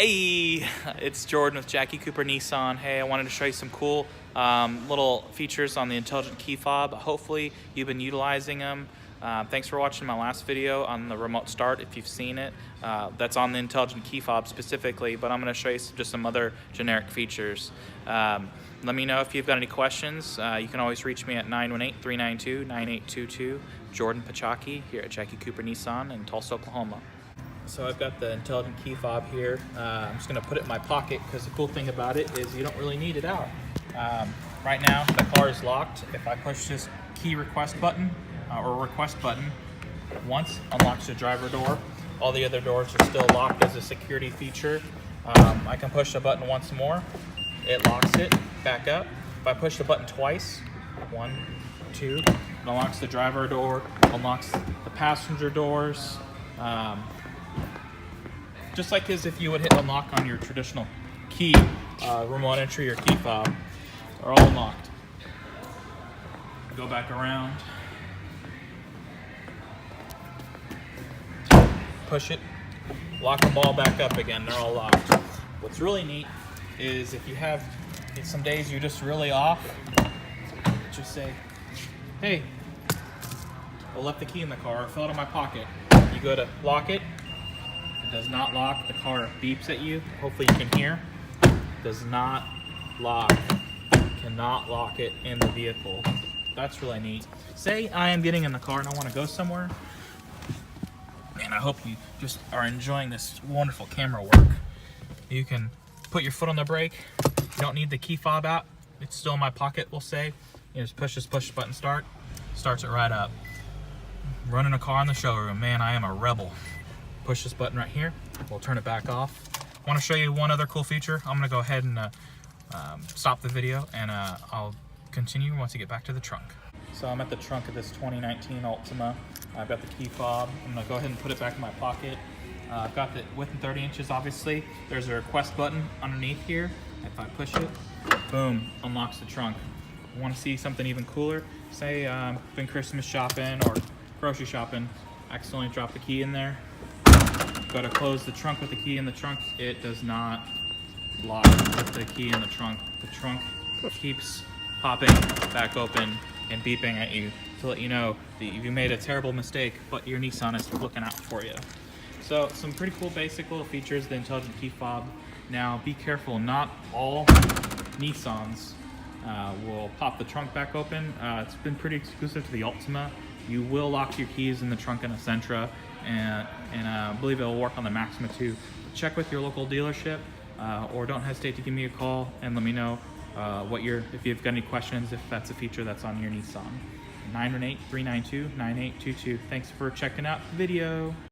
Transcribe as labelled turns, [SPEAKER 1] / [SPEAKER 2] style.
[SPEAKER 1] Hey, it's Jordan with Jackie Cooper Nissan. Hey, I wanted to show you some cool little features on the intelligent key fob. Hopefully you've been utilizing them. Thanks for watching my last video on the remote start if you've seen it. That's on the intelligent key fob specifically, but I'm going to show you just some other generic features. Let me know if you've got any questions. You can always reach me at 918-392-9822. Jordan Pochocki here at Jackie Cooper Nissan in Tulsa, Oklahoma. So I've got the intelligent key fob here. I'm just going to put it in my pocket because the cool thing about it is you don't really need it out. Right now the car is locked. If I push this key request button or request button once, unlocks the driver door. All the other doors are still locked as a security feature. I can push the button once more. It locks it back up. If I push the button twice, 1, 2, it unlocks the driver door, unlocks the passenger doors. Just like as if you would hit unlock on your traditional key, remote entry or key fob, are all unlocked. Go back around, push it, lock them all back up again, they're all locked. What's really neat is if you have some days you're just really off, just say, hey, I left the key in the car, it fell out of my pocket. You go to lock it. It does not lock. The car beeps at you. Hopefully you can hear. Does not lock. Cannot lock it in the vehicle. That's really neat. Say I am getting in the car and I want to go somewhere. And I hope you just are enjoying this wonderful camera work. You can put your foot on the brake. You don't need the key fob out. It's still in my pocket, we'll say. You just push this push button start. Starts it right up. Running a car in the showroom. Man, I am a rebel. Push this button right here. We'll turn it back off. I want to show you one other cool feature. I'm going to go ahead and stop the video and I'll continue once I get back to the trunk. So I'm at the trunk of this 2019 Altima. I've got the key fob. I'm going to go ahead and put it back in my pocket. I've got the width in 30 inches, obviously. There's a request button underneath here. If I push it, boom, unlocks the trunk. Want to see something even cooler? Say been Christmas shopping or grocery shopping, accidentally dropped the key in there. Go to close the trunk with the key in the trunk. It does not lock with the key in the trunk. The trunk keeps popping back open and beeping at you to let you know that you made a terrible mistake, but your Nissan is looking out for you. So some pretty cool basic little features, the intelligent key fob. Now be careful, not all Nissans will pop the trunk back open. It's been pretty exclusive to the Altima. You will lock your keys in the trunk in a Sentra, and I believe it'll work on the Maxima too. Check with your local dealership, or don't hesitate to give me a call and let me know if you've got any questions, if that's a feature that's on your Nissan. 918-392-9822. Thanks for checking out the video.